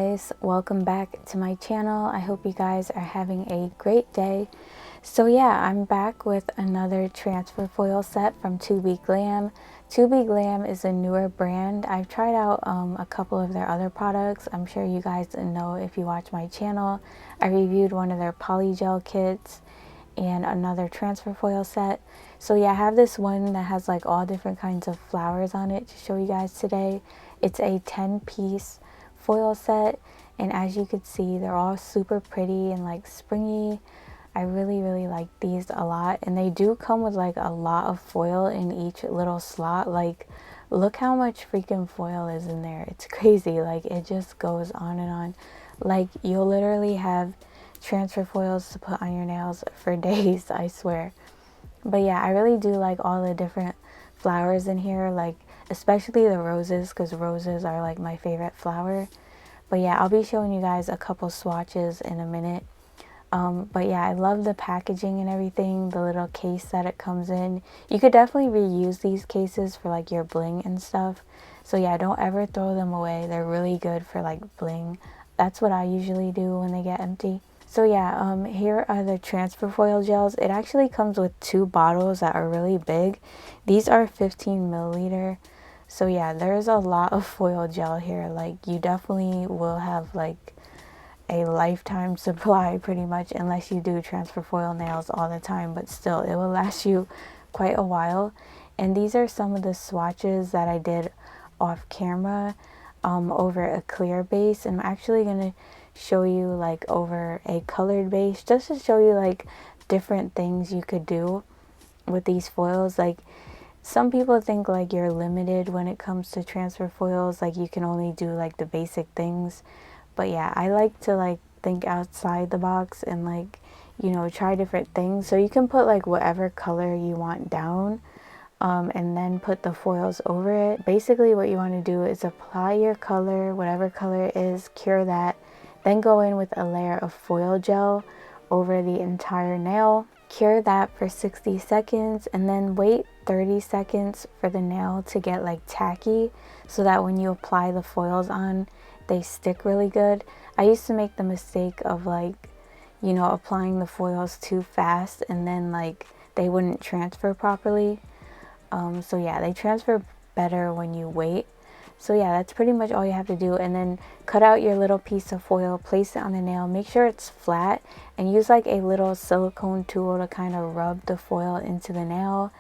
guys, welcome back to my channel. I hope you guys are having a great day. So yeah, I'm back with another transfer foil set from ToBeGlam. ToBeGlam is a newer brand. I've tried out a couple of their other products. I'm sure you guys know if you watch my channel. I reviewed one of their Polygel kits and another transfer foil set. So yeah, I have this one that has like all different kinds of flowers on it to show you guys today. It's a 10-piece foil set, and as you can see, they're all super pretty and like springy. I really like these a lot, and they do come with like a lot of foil in each little slot. Like, look how much freaking foil is in there. It's crazy. Like, it just goes on and on. Like, you'll literally have transfer foils to put on your nails for days, I swear. But yeah, I really do like all the different flowers in here, like especially the roses, because roses are like my favorite flower. But yeah, I'll be showing you guys a couple swatches in a minute. But yeah, I love the packaging and everything, the little case that it comes in. You could definitely reuse these cases for like your bling and stuff. So yeah, don't ever throw them away. They're really good for like bling. That's what I usually do when they get empty. So yeah, here are the transfer foil gels. It actually comes with 2 bottles that are really big. These are 15 milliliter. So yeah, there's a lot of foil gel here. Like, you definitely will have like a lifetime supply pretty much, unless you do transfer foil nails all the time, but still it will last you quite a while. And these are some of the swatches that I did off camera over a clear base, and I'm actually going to show you like over a colored base just to show you like different things you could do with these foils. Like, some people think like you're limited when it comes to transfer foils, like you can only do like the basic things. But yeah, I like to like think outside the box and like, you know, try different things. So you can put like whatever color you want down, and then put the foils over it. Basically what you want to do is apply your color, whatever color it is, cure that, then go in with a layer of foil gel over the entire nail. Cure that for 60 seconds and then wait 30 seconds for the nail to get like tacky, so that when you apply the foils on, they stick really good. I used to make the mistake of like, you know, applying the foils too fast and then like they wouldn't transfer properly. So yeah, they transfer better when you wait. So yeah, that's pretty much all you have to do. And then cut out your little piece of foil, place it on the nail, make sure it's flat, and use like a little silicone tool to kind of rub the foil into the nail.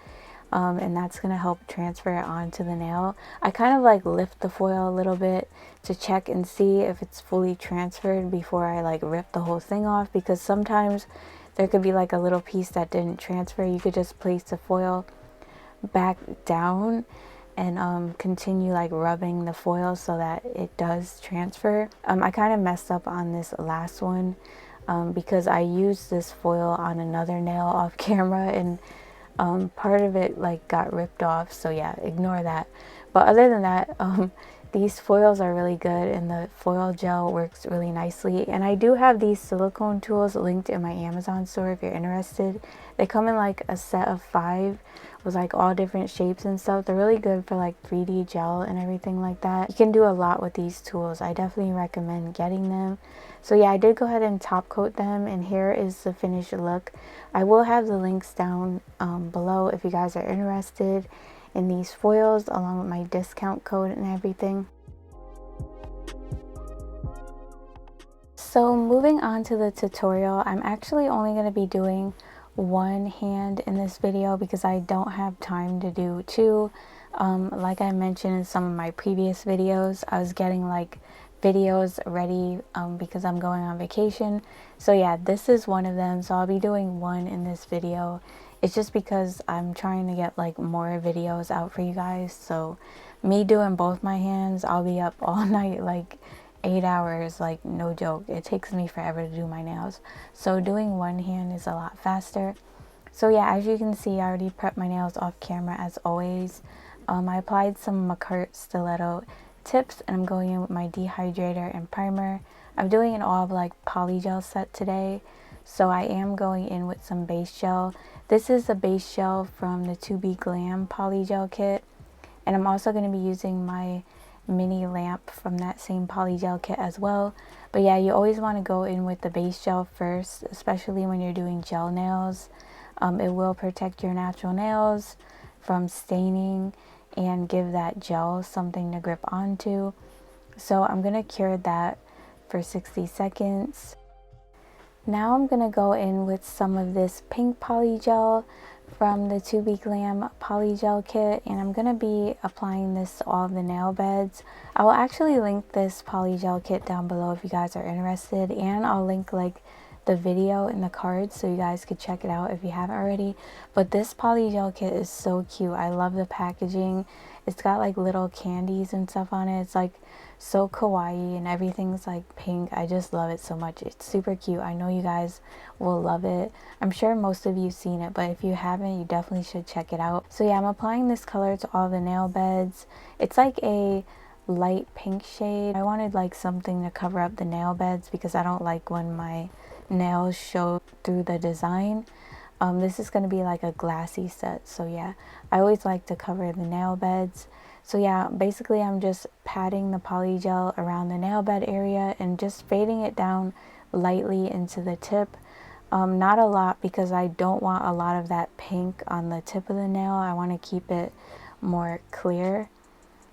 And that's going to help transfer it onto the nail. I kind of like lift the foil a little bit to check and see if it's fully transferred before I like rip the whole thing off, because sometimes there could be like a little piece that didn't transfer. You could just place the foil back down and continue like rubbing the foil so that it does transfer. I kind of messed up on this last one because I used this foil on another nail off camera, and part of it like got ripped off. So yeah, ignore that. But other than that, these foils are really good, and the foil gel works really nicely. And I do have these silicone tools linked in my Amazon store if you're interested. They come in like a set of 5 with like all different shapes and stuff. They're really good for like 3D gel and everything like that. You can do a lot with these tools. I definitely recommend getting them. So yeah, I did go ahead and top coat them, and here is the finished look. I will have the links down below if you guys are interested in these foils, along with my discount code and everything. So moving on to the tutorial, I'm actually only going to be doing one hand in this video because I don't have time to do 2. Like I mentioned in some of my previous videos, I was getting like videos ready because I'm going on vacation. So yeah, this is one of them. So I'll be doing 1 in this video. It's just because I'm trying to get like more videos out for you guys. So me doing both my hands, I'll be up all night, like 8 hours, like no joke. It takes me forever to do my nails. So doing one hand is a lot faster. So yeah, as you can see, I already prepped my nails off camera as always. I applied some McCurt stiletto tips, and I'm going in with my dehydrator and primer. I'm doing an all like polygel set today, so I am going in with some base gel. This is the base gel from the ToBeGlam polygel kit, and I'm also going to be using my mini lamp from that same Polygel kit as well. But yeah, you always want to go in with the base gel first, especially when you're doing gel nails. It will protect your natural nails from staining and give that gel something to grip onto. So I'm going to cure that for 60 seconds. Now I'm going to go in with some of this pink polygel from the ToBeGlam polygel kit, and I'm going to be applying this to all of the nail beds. I will actually link this polygel kit down below if you guys are interested, and I'll link like the video in the cards so you guys could check it out if you haven't already. But this polygel kit is so cute. I love the packaging. It's got like little candies and stuff on it. It's like so kawaii and everything's like pink. I just love it so much. It's super cute. I know you guys will love it. I'm sure most of you've seen it, but if you haven't, you definitely should check it out. So yeah, I'm applying this color to all the nail beds. It's like a light pink shade. I wanted like something to cover up the nail beds because I don't like when my nails show through the design. This is going to be like a glassy set, so yeah, I always like to cover the nail beds. So yeah, basically I'm just patting the polygel around the nail bed area and just fading it down lightly into the tip. Not a lot because I don't want a lot of that pink on the tip of the nail. I want to keep it more clear.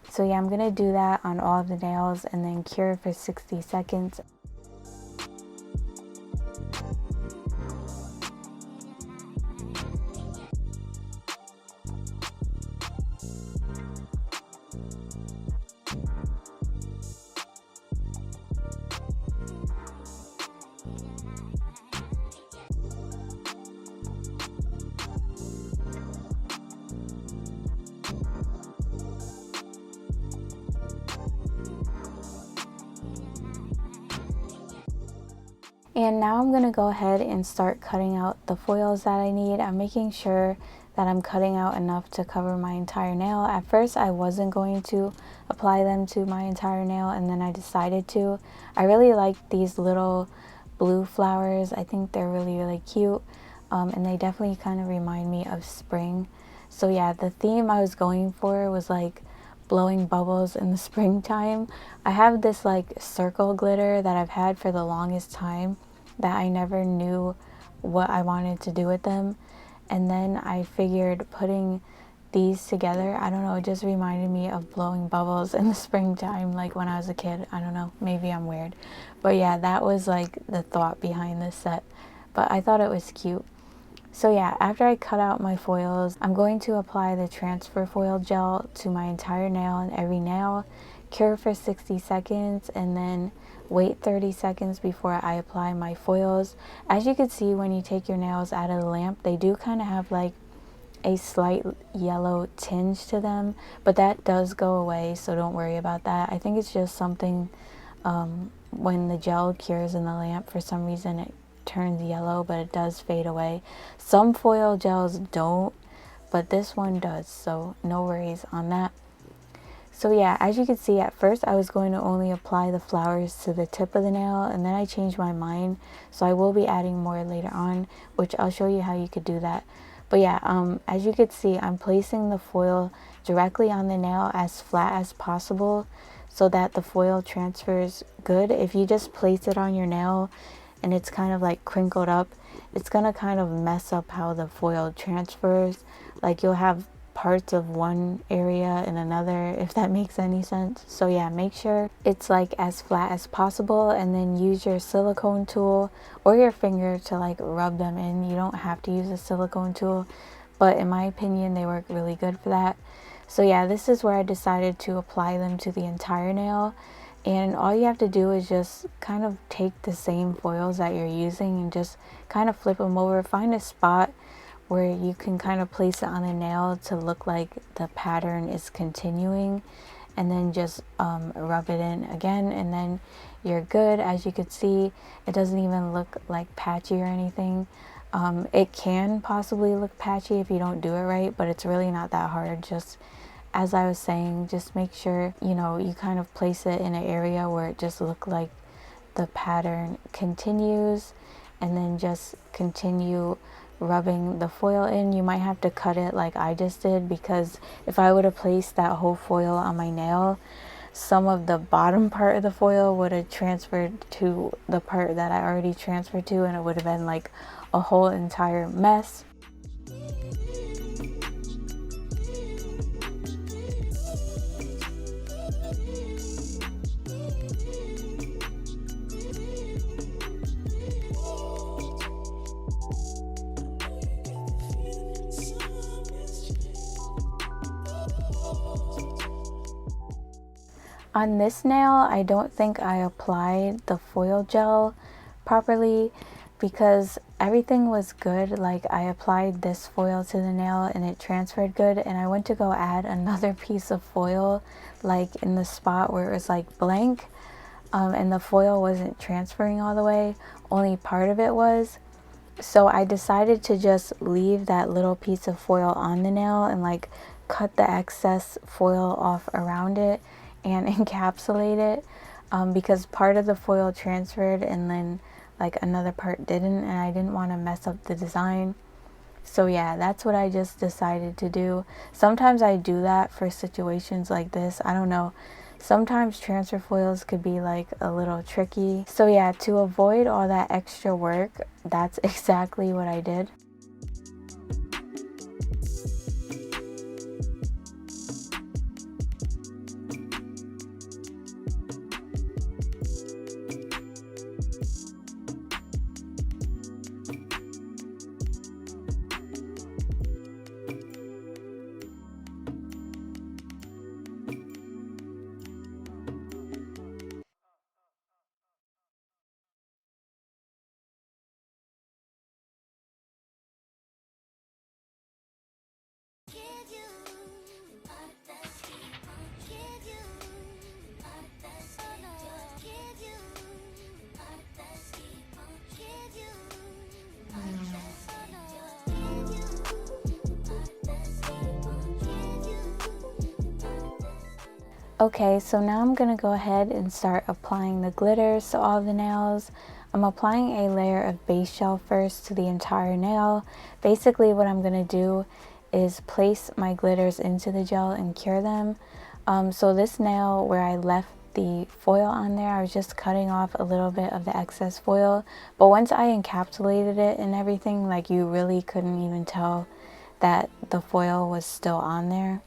So yeah, I'm going to do that on all of the nails and then cure for 60 seconds. And now I'm going to go ahead and start cutting out the foils that I need. I'm making sure that I'm cutting out enough to cover my entire nail. At first I wasn't going to apply them to my entire nail, and then I decided to. I really like these little blue flowers. I think they're really cute, and they definitely kind of remind me of spring. So yeah, the theme I was going for was like blowing bubbles in the springtime. I have this like circle glitter that I've had for the longest time that I never knew what I wanted to do with them, and then I figured putting these together, I don't know, it just reminded me of blowing bubbles in the springtime like when I was a kid. I don't know, maybe I'm weird, but yeah, that was like the thought behind this set, but I thought it was cute. So yeah, after I cut out my foils, I'm going to apply the transfer foil gel to my entire nail and every nail, cure for 60 seconds, and then wait 30 seconds before I apply my foils. As you can see, when you take your nails out of the lamp, they do kind of have like a slight yellow tinge to them, but that does go away, so don't worry about that. I think it's just something when the gel cures in the lamp, for some reason it turns yellow, but it does fade away. Some foil gels don't, but this one does, so no worries on that. So yeah, as you can see, at first I was going to only apply the flowers to the tip of the nail, and then I changed my mind, so I will be adding more later on, which I'll show you how you could do that. But yeah, as you can see, I'm placing the foil directly on the nail as flat as possible so that the foil transfers good. If you just place it on your nail and it's kind of like crinkled up, it's gonna kind of mess up how the foil transfers. Like you'll have parts of one area in another, if that makes any sense. So yeah, make sure it's like as flat as possible, and then use your silicone tool or your finger to like rub them in. You don't have to use a silicone tool, but in my opinion they work really good for that. So yeah, this is where I decided to apply them to the entire nail. And all you have to do is just kind of take the same foils that you're using and just kind of flip them over. Find a spot where you can kind of place it on the nail to look like the pattern is continuing, and then just rub it in again, and then you're good. As you can see, it doesn't even look like patchy or anything. It can possibly look patchy if you don't do it right, but it's really not that hard. Just as I was saying, just make sure, you know, you kind of place it in an area where it just looks like the pattern continues, and then just continue rubbing the foil in. You might have to cut it like I just did, because if I would have placed that whole foil on my nail, some of the bottom part of the foil would have transferred to the part that I already transferred to, and it would have been like a whole entire mess. On this nail, I don't think I applied the foil gel properly because everything was good. Like, I applied this foil to the nail and it transferred good, and I went to go add another piece of foil like in the spot where it was like blank, and the foil wasn't transferring all the way, only part of it was. So I decided to just leave that little piece of foil on the nail and like cut the excess foil off around it and encapsulate it, because part of the foil transferred and then like another part didn't, and I didn't want to mess up the design. So yeah, that's what I just decided to do. Sometimes I do that for situations like this. I don't know. Sometimes transfer foils could be like a little tricky. So yeah, to avoid all that extra work, that's exactly what I did. Okay, so now I'm going to go ahead and start applying the glitters to all the nails. I'm applying a layer of base gel first to the entire nail. Basically what I'm going to do is place my glitters into the gel and cure them. So this nail where I left the foil on there, I was just cutting off a little bit of the excess foil. But once I encapsulated it and everything, like, you really couldn't even tell that the foil was still on there.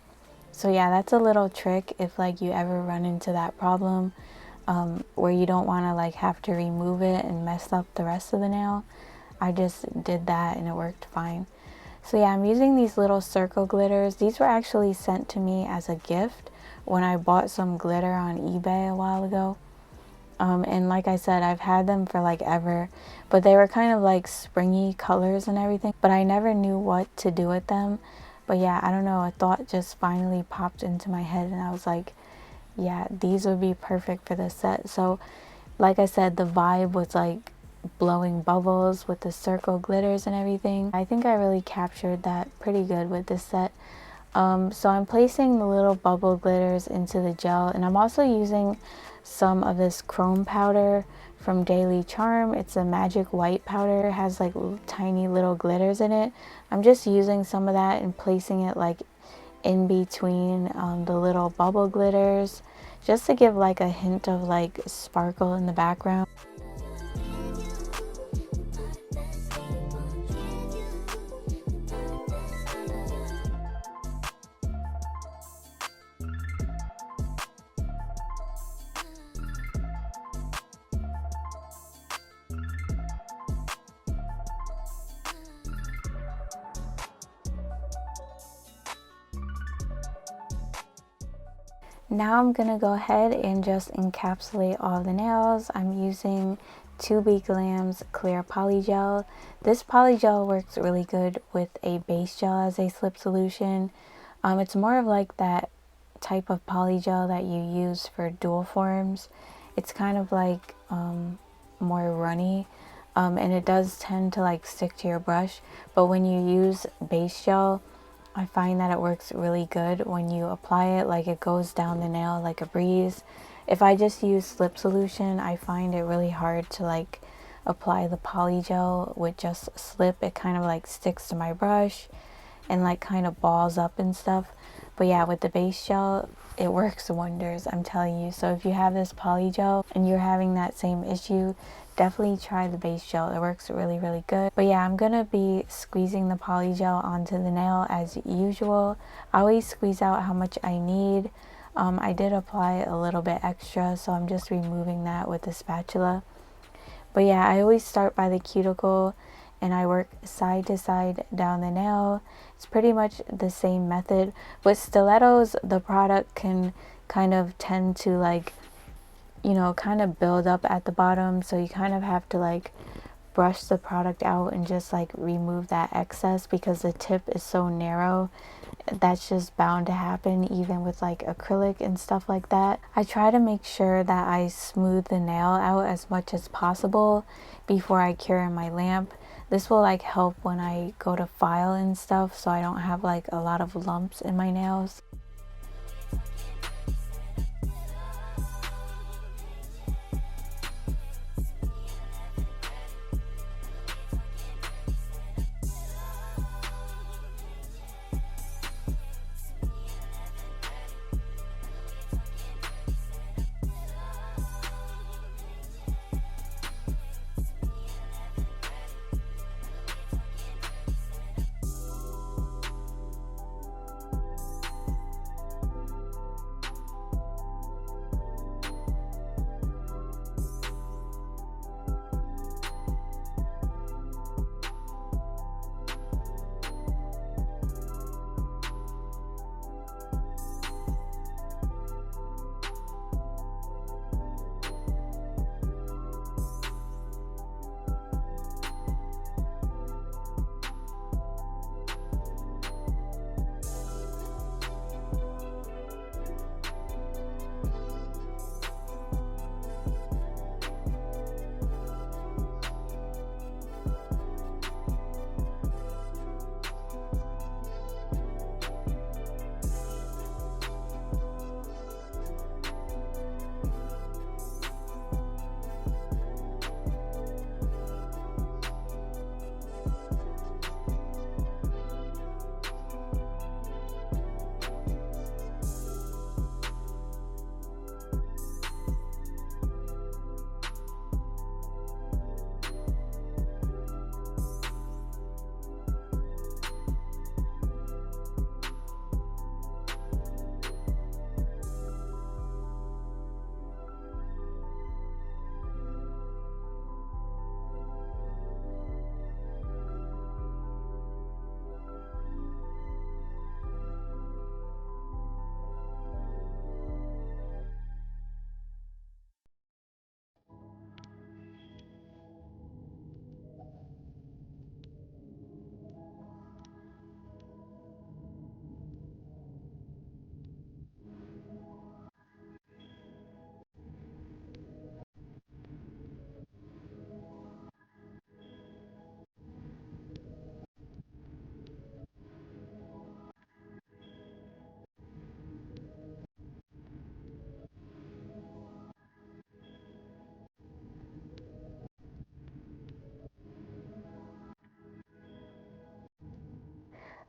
So yeah, that's a little trick if like you ever run into that problem, where you don't want to like have to remove it and mess up the rest of the nail. I just did that and it worked fine. So yeah, I'm using these little circle glitters. These were actually sent to me as a gift when I bought some glitter on eBay a while ago. And like I said, I've had them for like ever, but they were kind of like springy colors and everything, but I never knew what to do with them. But yeah, I don't know, a thought just finally popped into my head and I was like, yeah, these would be perfect for this set. So like I said, the vibe was like blowing bubbles with the circle glitters and everything. I think I really captured that pretty good with this set. So I'm placing the little bubble glitters into the gel, and I'm also using some of this chrome powder from Daily Charm. It's a magic white powder. It has like tiny little glitters in it. I'm just using some of that and placing it like in between the little bubble glitters, just to give like a hint of like sparkle in the background. Now I'm going to go ahead and just encapsulate all the nails. I'm using ToBeGlam's clear polygel. This polygel works really good with a base gel as a slip solution. It's more of like that type of polygel that you use for dual forms. It's kind of like more runny, and it does tend to like stick to your brush. But when you use base gel, I find that it works really good when you apply it, like it goes down the nail like a breeze. If I just use slip solution, I find it really hard to like apply the polygel with just slip. It kind of like sticks to my brush and like kind of balls up and stuff. But yeah, with the base gel, it works wonders, I'm telling you. So if you have this polygel and you're having that same issue, definitely try the base gel. It works really, really good. But yeah, I'm gonna be squeezing the polygel onto the nail as usual. I always squeeze out how much I need. I did apply a little bit extra, so I'm just removing that with the spatula. But yeah, I always start by the cuticle and I work side to side down the nail. It's pretty much the same method. With stilettos, the product can kind of tend to like, you know, kind of build up at the bottom, so you kind of have to like brush the product out and just like remove that excess, because the tip is so narrow. That's just bound to happen even with like acrylic and stuff like that. I try to make sure that I smooth the nail out as much as possible before I cure in my lamp. This will like help when I go to file and stuff, so I don't have like a lot of lumps in my nails.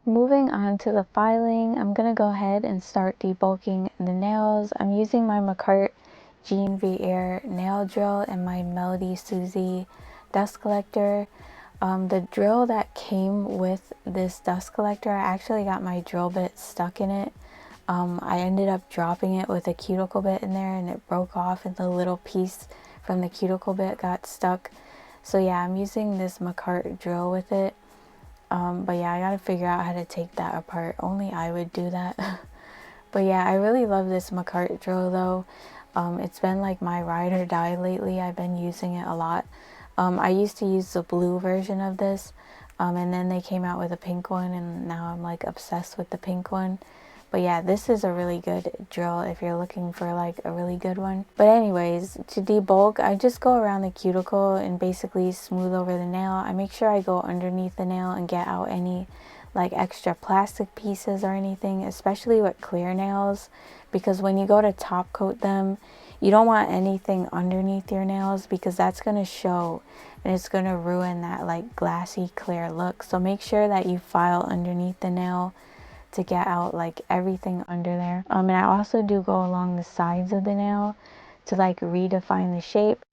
Moving on to the filing, I'm going to go ahead and start debulking the nails. I'm using my Geneviere nail drill and my Melody Susie dust collector. The drill that came with this dust collector, I actually got my drill bit stuck in it. I ended up dropping it with a cuticle bit in there and it broke off and the little piece from the cuticle bit got stuck. So yeah, I'm using this drill with it. But yeah, I gotta figure out how to take that apart. Only I would do that. But yeah, I really love this drill though. It's been like my ride or die lately. I've been using it a lot. I used to use the blue version of this, and then they came out with a pink one, and now I'm like obsessed with the pink one. But yeah, this is a really good drill if you're looking for like a really good one. But anyways, to debulk, I just go around the cuticle and basically smooth over the nail. I make sure I go underneath the nail and get out any like extra plastic pieces or anything, especially with clear nails, because when you go to top coat them, you don't want anything underneath your nails because that's going to show and it's going to ruin that like glassy clear look. So make sure that you file underneath the nail to get out like everything under there. And I also do go along the sides of the nail to like redefine the shape.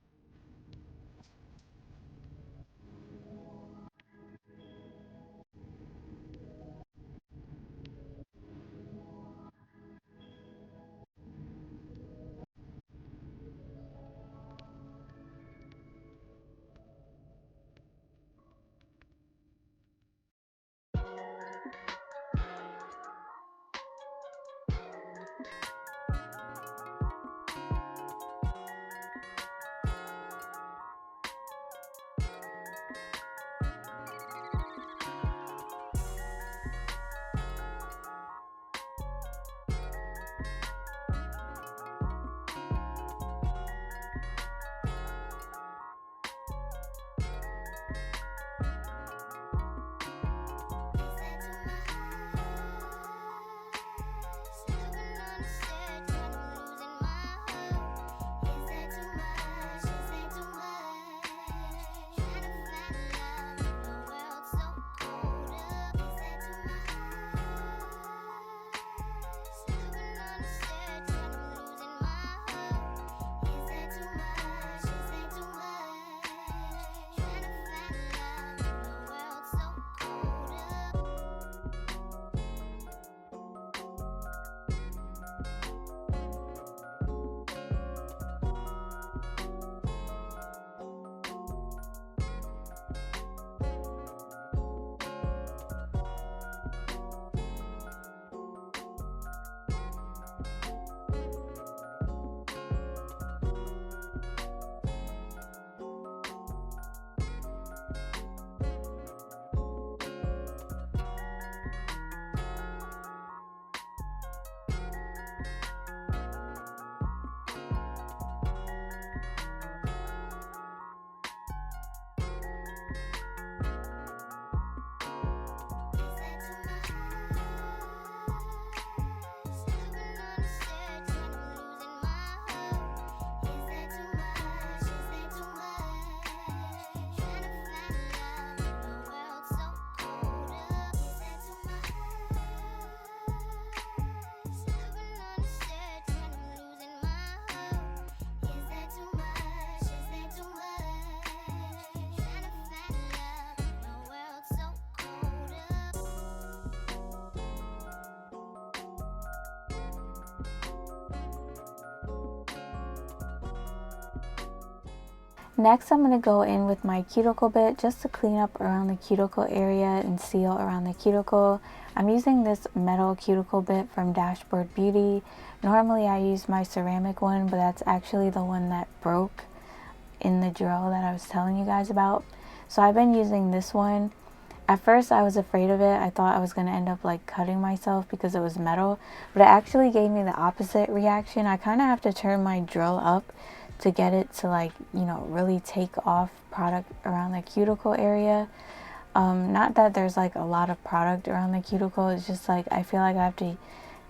Next, I'm going to go in with my cuticle bit just to clean up around the cuticle area and seal around the cuticle. I'm using this metal cuticle bit from Dashboard Beauty. Normally I use my ceramic one, but that's actually the one that broke in the drill that I was telling you guys about. So I've been using this one. At first I was afraid of it. I thought I was going to end up like cutting myself because it was metal, but it actually gave me the opposite reaction. I kind of have to turn my drill up to get it to like, you know, really take off product around the cuticle area. Not that there's like a lot of product around the cuticle, it's just like I feel like I have to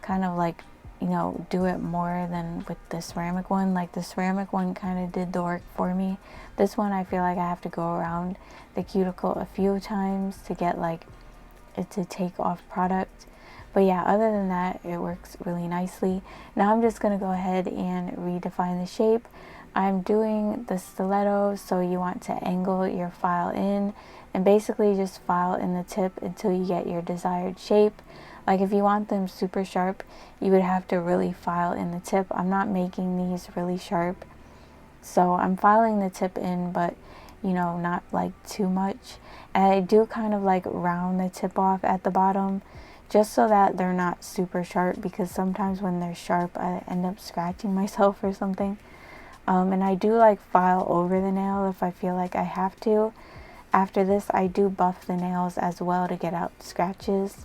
kind of like, you know, do it more than with the ceramic one. Like the ceramic one kind of did the work for me. This one I feel like I have to go around the cuticle a few times to get like it to take off product. But yeah, other than that, it works really nicely. Now I'm just going to go ahead and redefine the shape. I'm doing the stiletto, so you want to angle your file in and basically just file in the tip until you get your desired shape. Like if you want them super sharp, you would have to really file in the tip. I'm not making these really sharp, so I'm filing the tip in, but you know, not like too much. And I do kind of like round the tip off at the bottom, just so that they're not super sharp, because sometimes when they're sharp I end up scratching myself or something. And I do like file over the nail if I feel like I have to. After this I do buff the nails as well to get out scratches.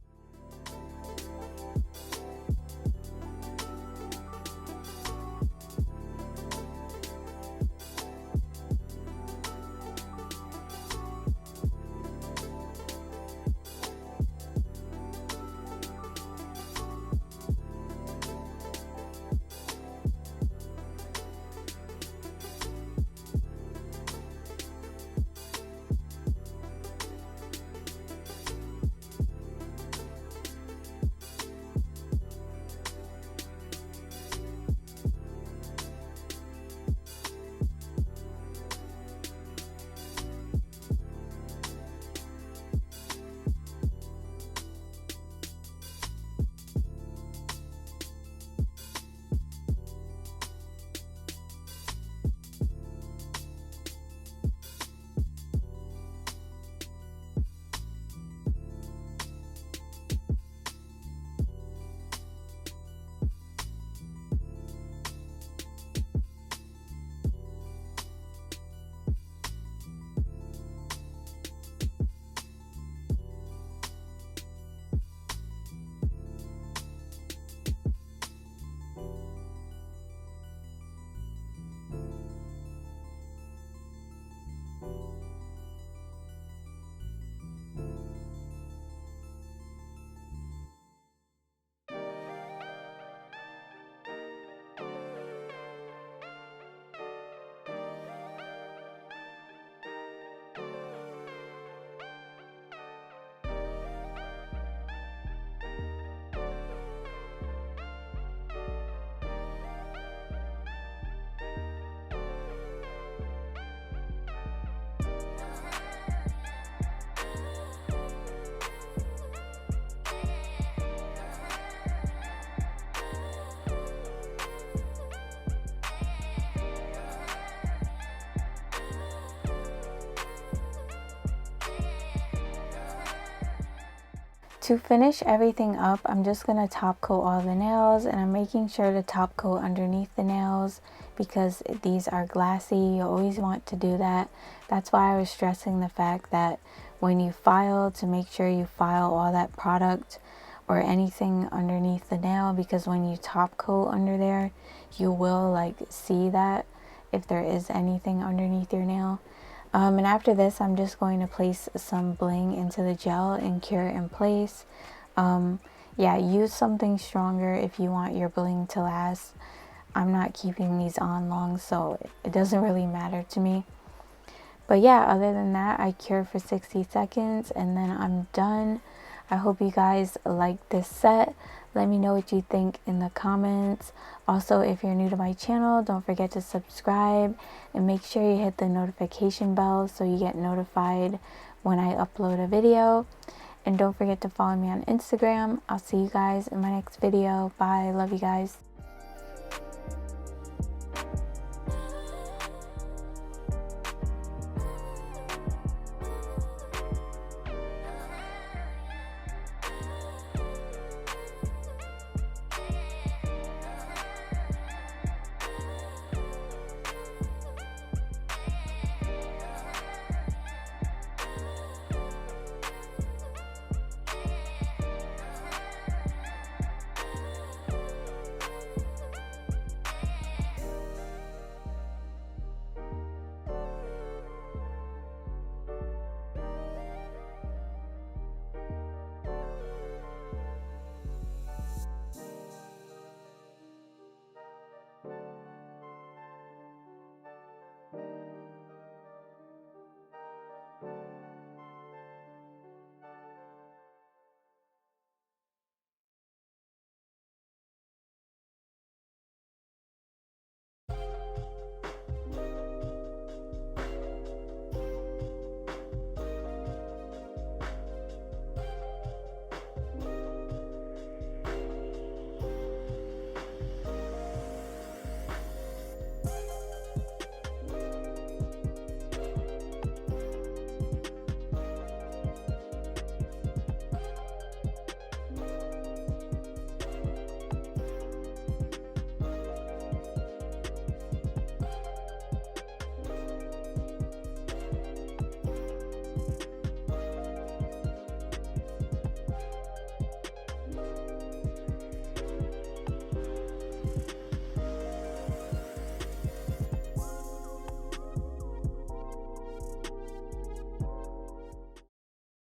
To finish everything up, I'm just going to top coat all the nails, and I'm making sure to top coat underneath the nails because these are glassy. You always want to do that. That's why I was stressing the fact that when you file, to make sure you file all that product or anything underneath the nail, because when you top coat under there, you will like see that if there is anything underneath your nail. And after this, I'm just going to place some bling into the gel and cure it in place. Yeah, use something stronger if you want your bling to last. I'm not keeping these on long, so it doesn't really matter to me. But yeah, other than that, I cure for 60 seconds and then I'm done. I hope you guys like this set. Let me know what you think in the comments. Also, if you're new to my channel, don't forget to subscribe and make sure you hit the notification bell so you get notified when I upload a video. And don't forget to follow me on Instagram. I'll see you guys in my next video. Bye. Love you guys.